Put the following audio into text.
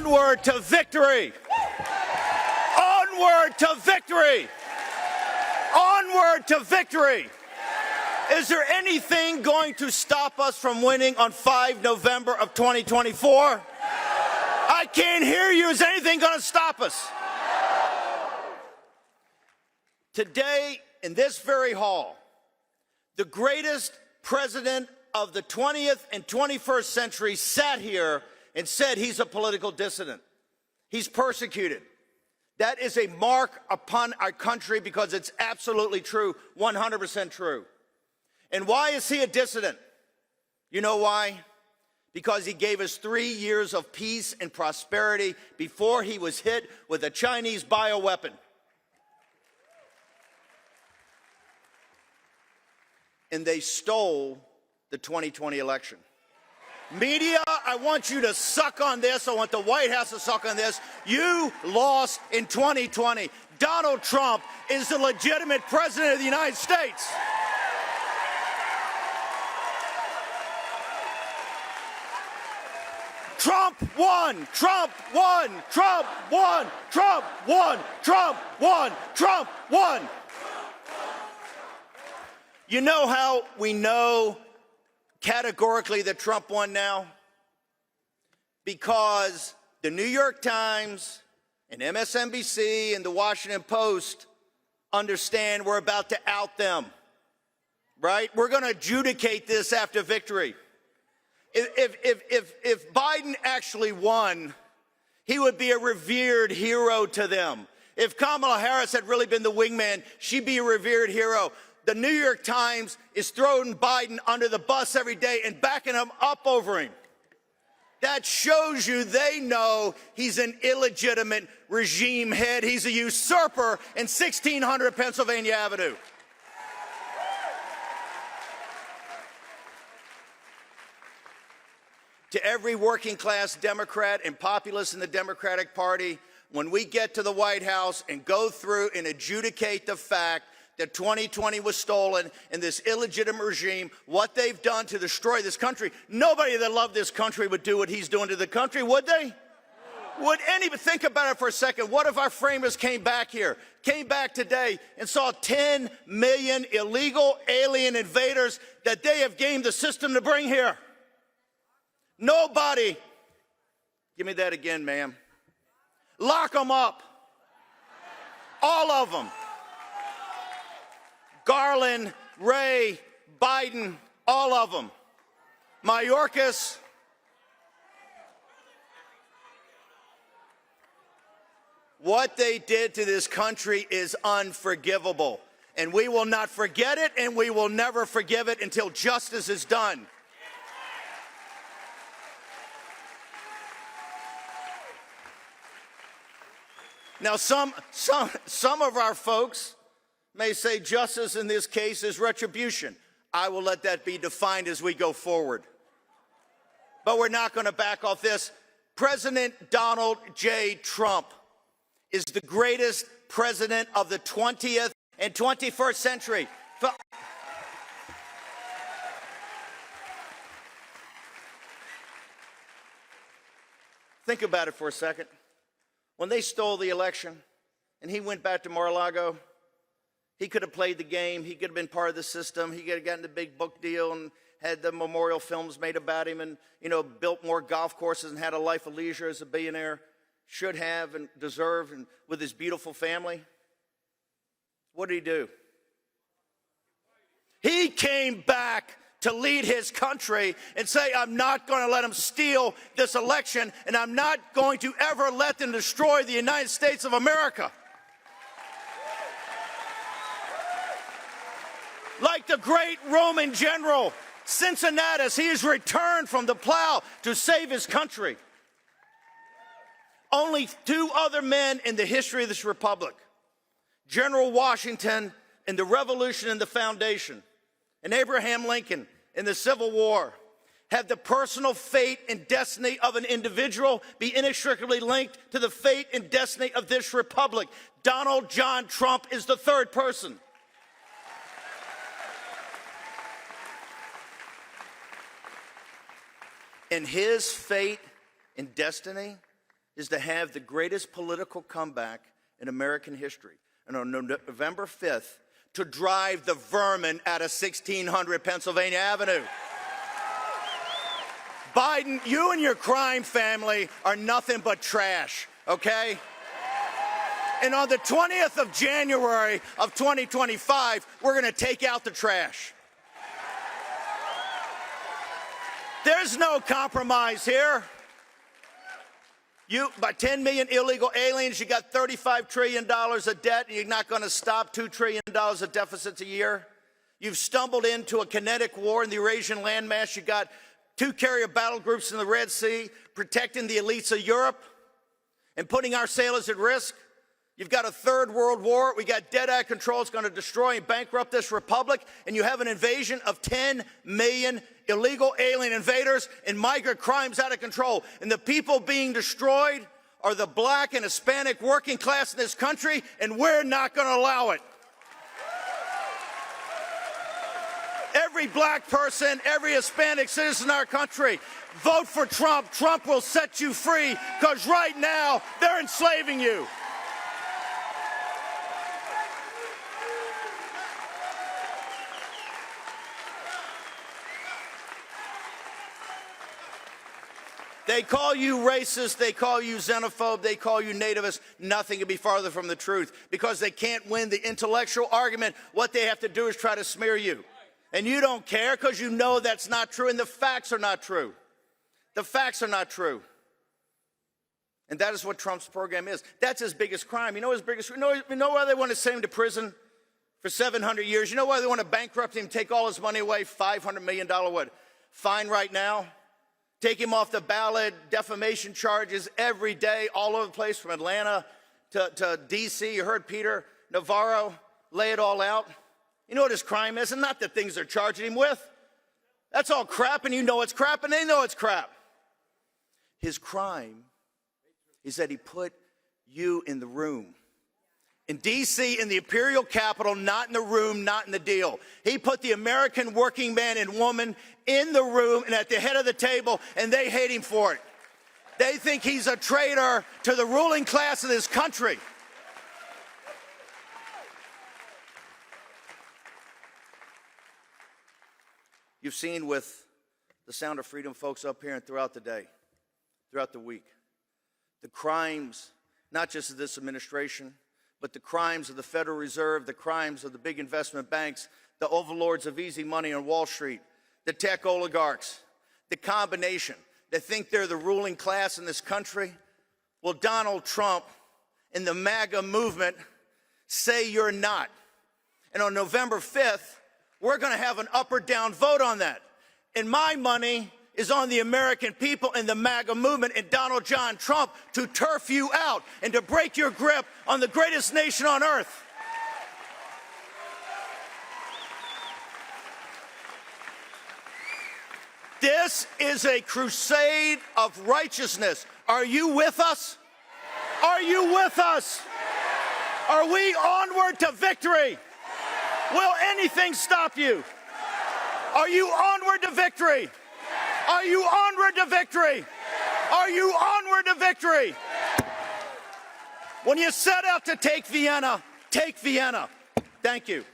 Onward to victory! Onward to victory! Onward to victory! Is there anything going to stop us from winning on 5 November of 2024? I can't hear you. Is anything going to stop us? Today, in this very hall, the greatest president of the 20th and 21st century sat here and said he's a political dissident. He's persecuted. That is a mark upon our country because it's absolutely true, 100% true. And why is he a dissident? You know why? Because he gave us 3 years of peace and prosperity before he was hit with a Chinese bioweapon. And they stole the 2020 election. Media, I want you to suck on this. I want the White House to suck on this. You lost in 2020. Donald Trump is the legitimate president of the United States. Trump won! Trump won! Trump won! Trump won! Trump won! Trump won! You know how we know categorically that Trump won now? Because the New York Times and MSNBC and the Washington Post understand we're about to out them, right? We're going to adjudicate this after victory. If Biden actually won, he would be a revered hero to them. If Kamala Harris had really been the wingman, she'd be a revered hero. The New York Times is throwing Biden under the bus every day and backing him up over him. That shows you they know he's an illegitimate regime head. He's a usurper in 1600 Pennsylvania Avenue. To every working class Democrat and populist in the Democratic Party, when we get to the White House and go through and adjudicate the fact that 2020 was stolen and this illegitimate regime, what they've done to destroy this country, nobody that loved this country would do what he's doing to the country, would they? Would anybody think about it for a second? What if our framers came back here, came back today and saw 10 million illegal alien invaders that they have gamed the system to bring here? Nobody. Give me that again, ma'am. Lock them up. All of them. Garland, Wray, Biden, all of them. Mayorkas. What they did to this country is unforgivable. And we will not forget it, and we will never forgive it until justice is done. Now, some of our folks may say justice in this case is retribution. I will let that be defined as we go forward. But we're not going to back off this. President Donald J. Trump is the greatest president of the 20th and 21st century. Think about it for a second. When they stole the election and he went back to Mar-a-Lago, he could have played the game. He could have been part of the system. He could have gotten the big book deal and had the memorial films made about him and, built more golf courses and had a life of leisure as a billionaire. Should have and deserve, and with his beautiful family. What did he do? He came back to lead his country and say, I'm not going to let them steal this election, and I'm not going to ever let them destroy the United States of America. Like the great Roman general Cincinnatus, he has returned from the plow to save his country. Only 2 other men in the history of this republic, General Washington in the Revolution and the Foundation, and Abraham Lincoln in the Civil War, have the personal fate and destiny of an individual be inextricably linked to the fate and destiny of this republic. Donald John Trump is the 3rd person. And his fate and destiny is to have the greatest political comeback in American history. And on November 5th, to drive the vermin out of 1600 Pennsylvania Avenue. Biden, you and your crime family are nothing but trash, okay? And on the 20th of January of 2025, we're going to take out the trash. There's no compromise here. By 10 million illegal aliens, you got $35 trillion of debt, and you're not going to stop $2 trillion of deficits a year. You've stumbled into a kinetic war in the Eurasian landmass. You got 2 carrier battle groups in the Red Sea, protecting the elites of Europe and putting our sailors at risk. You've got a third world war. We got dead out of control. It's going to destroy and bankrupt this republic. And you have an invasion of 10 million illegal alien invaders and migrant crimes out of control. And the people being destroyed are the black and Hispanic working class in this country, and we're not going to allow it. Every black person, every Hispanic citizen in our country, vote for Trump. Trump will set you free, because right now they're enslaving you. They call you racist, they call you xenophobe, they call you nativist. Nothing can be farther from the truth, because they can't win the intellectual argument. What they have to do is try to smear you. And you don't care, because you know that's not true, and the facts are not true. The facts are not true. And that is what Trump's program is. That's his biggest crime. You know his biggest crime? You know why they want to send him to prison for 700 years? You know why they want to bankrupt him, take all his money away, $500 million fine right now? Take him off the ballot, defamation charges every day, all over the place, from Atlanta to D.C. You heard Peter Navarro lay it all out. You know what his crime is? And not the things they're charging him with. That's all crap, and you know it's crap, and they know it's crap. His crime is that he put you in the room. In D.C., in the imperial capital, not in the room, not in the deal. He put the American working man and woman in the room and at the head of the table, and they hate him for it. They think he's a traitor to the ruling class of this country. You've seen with the Sound of Freedom folks up here and throughout the day, throughout the week, the crimes, not just of this administration, but the crimes of the Federal Reserve, the crimes of the big investment banks, the overlords of easy money on Wall Street, the tech oligarchs, the combination that think they're the ruling class in this country. Well, Donald Trump and the MAGA movement say you're not. And on November 5th, we're going to have an up or down vote on that. And my money is on the American people and the MAGA movement and Donald John Trump to turf you out and to break your grip on the greatest nation on earth. This is a crusade of righteousness. Are you with us? Are you with us? Are we onward to victory? Will anything stop you? Are you onward to victory? Are you onward to victory? Are you onward to victory? When you set out to take Vienna, take Vienna. Thank you.